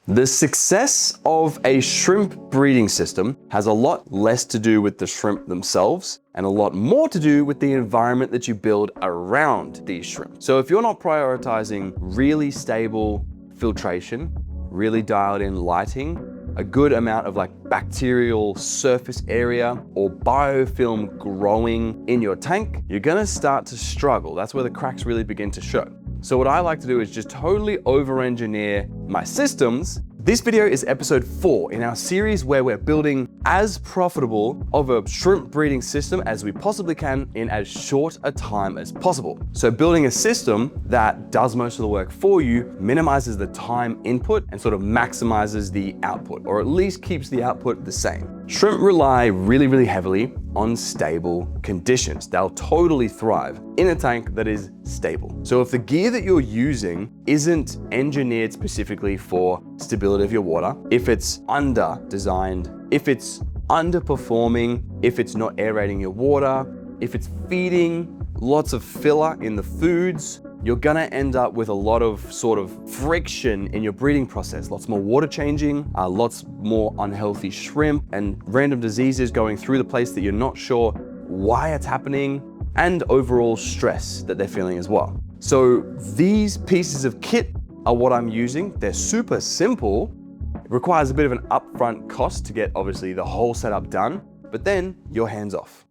The success of a shrimp breeding system has a lot less to do with the shrimp themselves and a lot more to do with the environment that you build around these shrimp. So if you're not prioritizing really stable filtration, really dialed in lighting, a good amount of like bacterial surface area or biofilm growing in your tank, you're gonna start to struggle. That's where the cracks really begin to show. So what I like to do is just totally over-engineer my systems. This video is episode 4 in our series where we're building as profitable of a shrimp breeding system as we possibly can in as short a time as possible. So building a system that does most of the work for you, minimizes the time input and sort of maximizes the output, or at least keeps the output the same. Shrimp rely really heavily on stable conditions. They'll totally thrive in a tank that is stable. So if the gear that you're using isn't engineered specifically for stability of your water, if it's under-designed, if it's underperforming, if it's not aerating your water, if it's feeding lots of filler in the foods, you're gonna end up with a lot of sort of friction in your breeding process. Lots more water changing, lots more unhealthy shrimp and random diseases going through the place that you're not sure why it's happening, and overall stress that they're feeling as well. So these pieces of kit are what I'm using. They're super simple. It requires a bit of an upfront cost to get obviously the whole setup done, but then you're hands off.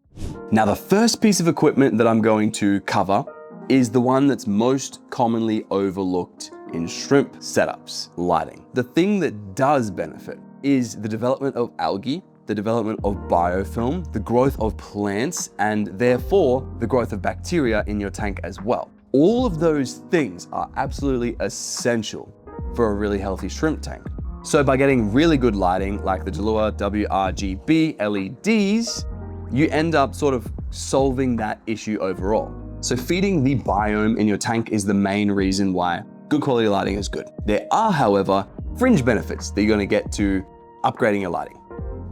Now the first piece of equipment that I'm going to cover is the one that's most commonly overlooked in shrimp setups: lighting. The thing that does benefit is the development of algae, the development of biofilm, the growth of plants, and therefore the growth of bacteria in your tank as well. All of those things are absolutely essential for a really healthy shrimp tank. So by getting really good lighting like the DALUA WRGB LEDs, you end up sort of solving that issue overall. So feeding the biome in your tank is the main reason why good quality lighting is good. There are, however, fringe benefits that you're gonna get to upgrading your lighting.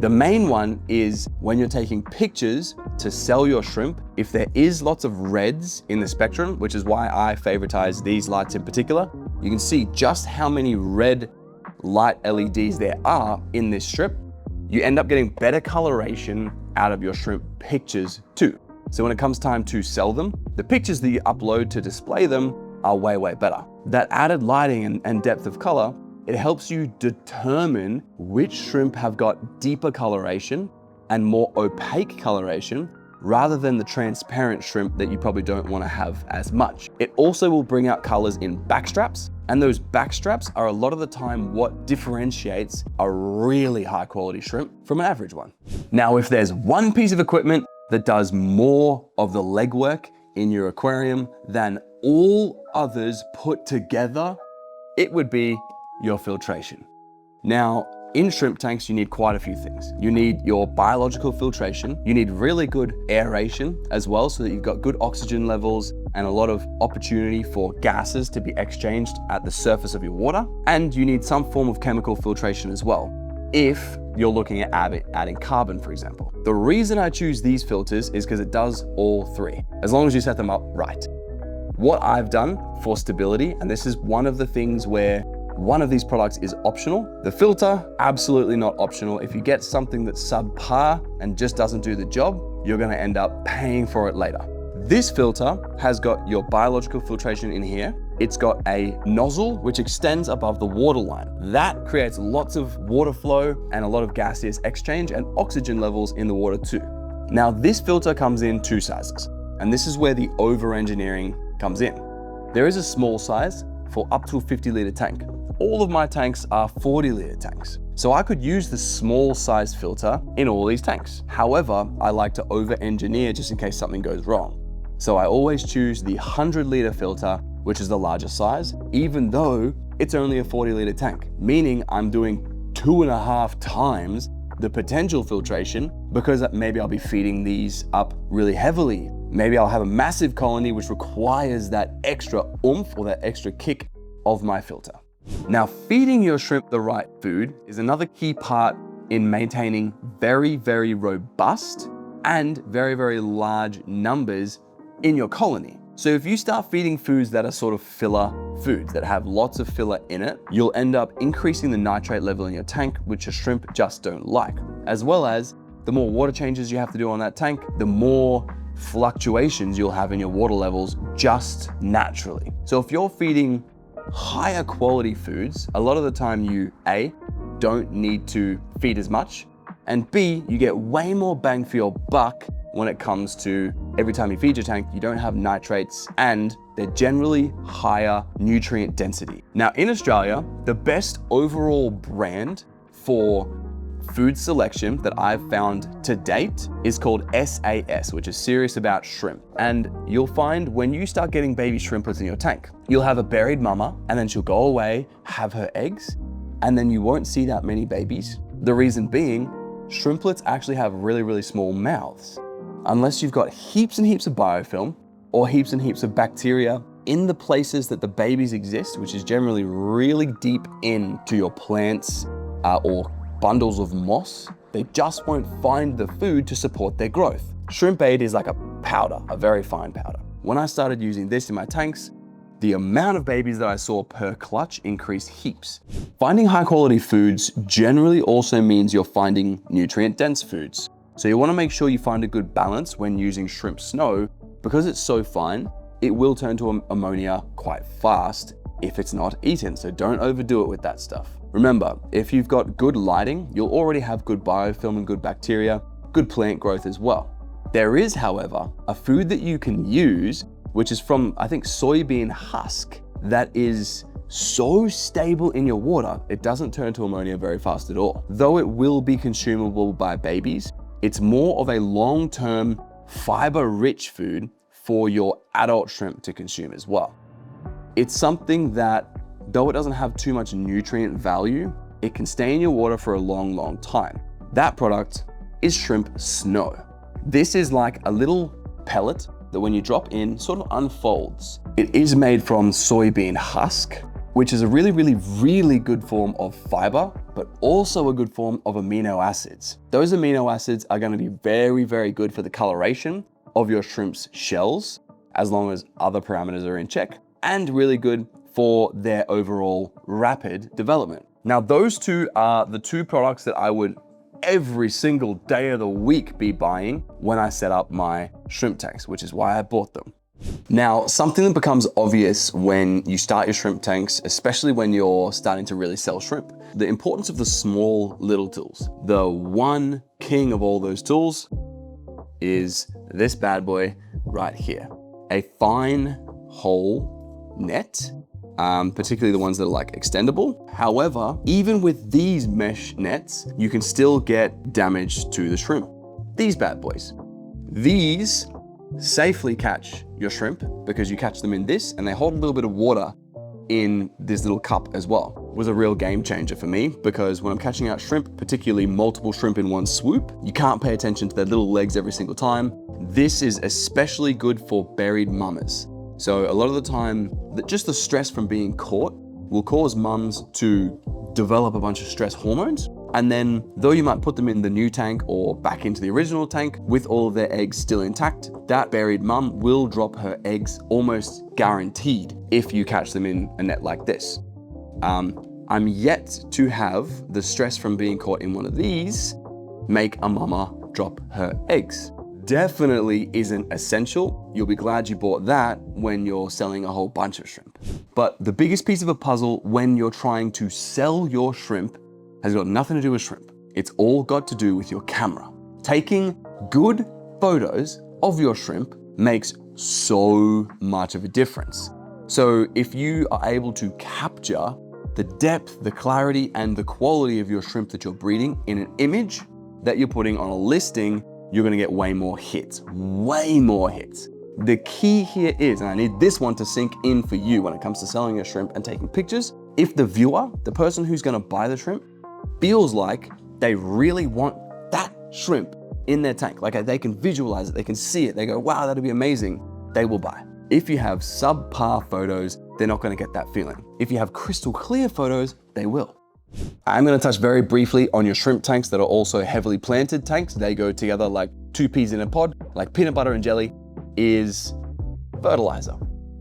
The main one is when you're taking pictures to sell your shrimp, if there is lots of reds in the spectrum, which is why I favoritize these lights in particular, you can see just how many red light LEDs there are in this strip. You end up getting better coloration out of your shrimp pictures too. So when it comes time to sell them, the pictures that you upload to display them are way better. That added lighting and depth of color, it helps you determine which shrimp have got deeper coloration and more opaque coloration rather than the transparent shrimp that you probably don't want to have as much. It also will bring out colors in backstraps, and those backstraps are a lot of the time what differentiates a really high quality shrimp from an average one. Now, if there's one piece of equipment that does more of the legwork in your aquarium than all others put together, it would be your filtration. Now, in shrimp tanks, you need quite a few things. You need your biological filtration. You need really good aeration as well, so that you've got good oxygen levels and a lot of opportunity for gases to be exchanged at the surface of your water. And you need some form of chemical filtration as well, if you're looking at adding carbon, for example. The reason I choose these filters is because it does all three, as long as you set them up right. What I've done for stability, and this is one of the things where one of these products is optional. The filter, absolutely not optional. If you get something that's subpar and just doesn't do the job, you're gonna end up paying for it later. This filter has got your biological filtration in here. It's got a nozzle which extends above the water line. That creates lots of water flow and a lot of gaseous exchange and oxygen levels in the water too. Now, this filter comes in 2 sizes, and this is where the over-engineering comes in. There is a small size for up to a 50-liter tank. All of my tanks are 40-liter tanks. So I could use the small size filter in all these tanks. However, I like to over-engineer just in case something goes wrong. So I always choose the 100-liter filter, which is the larger size, even though it's only a 40-liter tank, meaning I'm doing 2.5 times the potential filtration because maybe I'll be feeding these up really heavily. Maybe I'll have a massive colony which requires that extra oomph or that extra kick of my filter. Now, feeding your shrimp the right food is another key part in maintaining very robust and very large numbers in your colony. So if you start feeding foods that are sort of filler foods, that have lots of filler in it, you'll end up increasing the nitrate level in your tank, which your shrimp just don't like. As well as the more water changes you have to do on that tank, the more fluctuations you'll have in your water levels just naturally. So if you're feeding higher quality foods, a lot of the time you A, don't need to feed as much, and B, you get way more bang for your buck when it comes to every time you feed your tank, you don't have nitrates and they're generally higher nutrient density. Now in Australia, the best overall brand for food selection that I've found to date is called SAS, which is serious about shrimp. And you'll find when you start getting baby shrimplets in your tank, you'll have a buried mama and then she'll go away, have her eggs, and then you won't see that many babies. The reason being, shrimplets actually have really, really small mouths. Unless you've got heaps and heaps of biofilm or heaps and heaps of bacteria in the places that the babies exist, which is generally really deep into your plants or bundles of moss, they just won't find the food to support their growth. Shrimp Aid is like a powder, a very fine powder. When I started using this in my tanks, the amount of babies that I saw per clutch increased heaps. Finding high quality foods generally also means you're finding nutrient dense foods. So you want to make sure you find a good balance when using shrimp snow. Because it's so fine, it will turn to ammonia quite fast if it's not eaten. So don't overdo it with that stuff. Remember, if you've got good lighting, you'll already have good biofilm and good bacteria, good plant growth as well. There is, however, a food that you can use, which is from, I think, soybean husk, that is so stable in your water, it doesn't turn to ammonia very fast at all. Though it will be consumable by babies, it's more of a long-term fiber-rich food for your adult shrimp to consume as well. It's something that, though it doesn't have too much nutrient value, it can stay in your water for a long, long time. That product is shrimp snow. This is like a little pellet that when you drop in, sort of unfolds. It is made from soybean husk, which is a really, really, really good form of fiber, but also a good form of amino acids. Those amino acids are gonna be very, very good for the coloration of your shrimp's shells, as long as other parameters are in check, and really good for their overall rapid development. Now, those two are the two products that I would every single day of the week be buying when I set up my shrimp tanks, which is why I bought them. Now, something that becomes obvious when you start your shrimp tanks, especially when you're starting to really sell shrimp, the importance of the small little tools. The one king of all those tools is this bad boy right here. A fine hole net, particularly the ones that are like extendable. However, even with these mesh nets, you can still get damage to the shrimp. These bad boys. These safely catch your shrimp because you catch them in this and they hold a little bit of water in this little cup as well. It was a real game changer for me because when I'm catching out shrimp, particularly multiple shrimp in one swoop, you can't pay attention to their little legs every single time. This is especially good for buried mamas. So a lot of the time, just the stress from being caught will cause mums to develop a bunch of stress hormones. And then though you might put them in the new tank or back into the original tank with all of their eggs still intact, that buried mum will drop her eggs almost guaranteed if you catch them in a net like this. I'm yet to have the stress from being caught in one of these make a mama drop her eggs. Definitely isn't essential. You'll be glad you bought that when you're selling a whole bunch of shrimp. But the biggest piece of a puzzle when you're trying to sell your shrimp has got nothing to do with shrimp. It's all got to do with your camera. Taking good photos of your shrimp makes so much of a difference. So if you are able to capture the depth, the clarity, and the quality of your shrimp that you're breeding in an image that you're putting on a listing, you're gonna get way more hits, way more hits. The key here is, and I need this one to sink in for you when it comes to selling a shrimp and taking pictures, if the viewer, the person who's gonna buy the shrimp, feels like they really want that shrimp in their tank, like they can visualize it, they can see it, they go, wow, that'd be amazing, they will buy. If you have subpar photos, they're not gonna get that feeling. If you have crystal clear photos, they will. I'm gonna touch very briefly on your shrimp tanks that are also heavily planted tanks. They go together like two peas in a pod, like peanut butter and jelly, is fertilizer.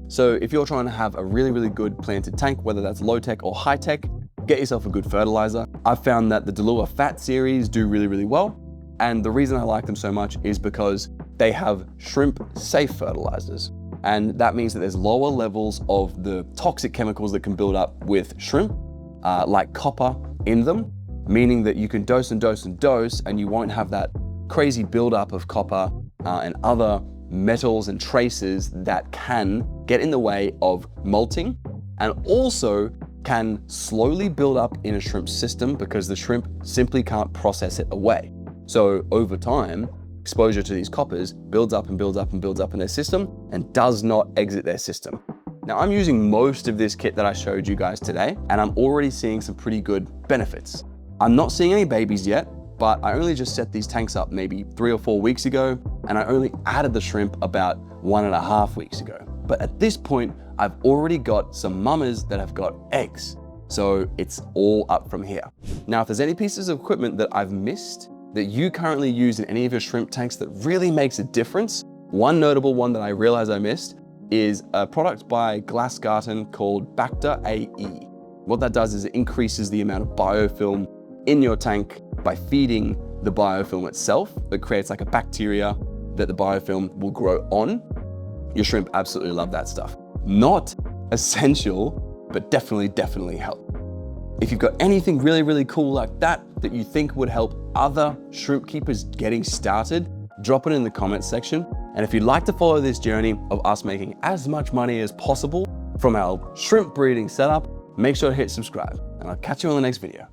So if you're trying to have a really, really good planted tank, whether that's low tech or high tech, get yourself a good fertilizer. I've found that the DALUA Fat series do really, really well. And the reason I like them so much is because they have shrimp safe fertilizers. And that means that there's lower levels of the toxic chemicals that can build up with shrimp, like copper in them, meaning that you can dose and dose and dose, and you won't have that crazy buildup of copper and other metals and traces that can get in the way of molting, and also can slowly build up in a shrimp system because the shrimp simply can't process it away. So over time, exposure to these coppers builds up and builds up and builds up in their system and does not exit their system. Now, I'm using most of this kit that I showed you guys today, and I'm already seeing some pretty good benefits. I'm not seeing any babies yet, but I only just set these tanks up maybe 3 or 4 weeks ago, and I only added the shrimp about 1.5 weeks ago. But at this point, I've already got some mamas that have got eggs. So it's all up from here. Now, if there's any pieces of equipment that I've missed that you currently use in any of your shrimp tanks that really makes a difference, one notable one that I realized I missed is a product by Glassgarten called Bacter AE. What that does is it increases the amount of biofilm in your tank by feeding the biofilm itself. It creates like a bacteria that the biofilm will grow on. Your shrimp absolutely love that stuff. Not essential, but definitely help. If you've got anything really, really cool like that that you think would help other shrimp keepers getting started, drop it in the comments section. And if you'd like to follow this journey of us making as much money as possible from our shrimp breeding setup, make sure to hit subscribe, and I'll catch you on the next video.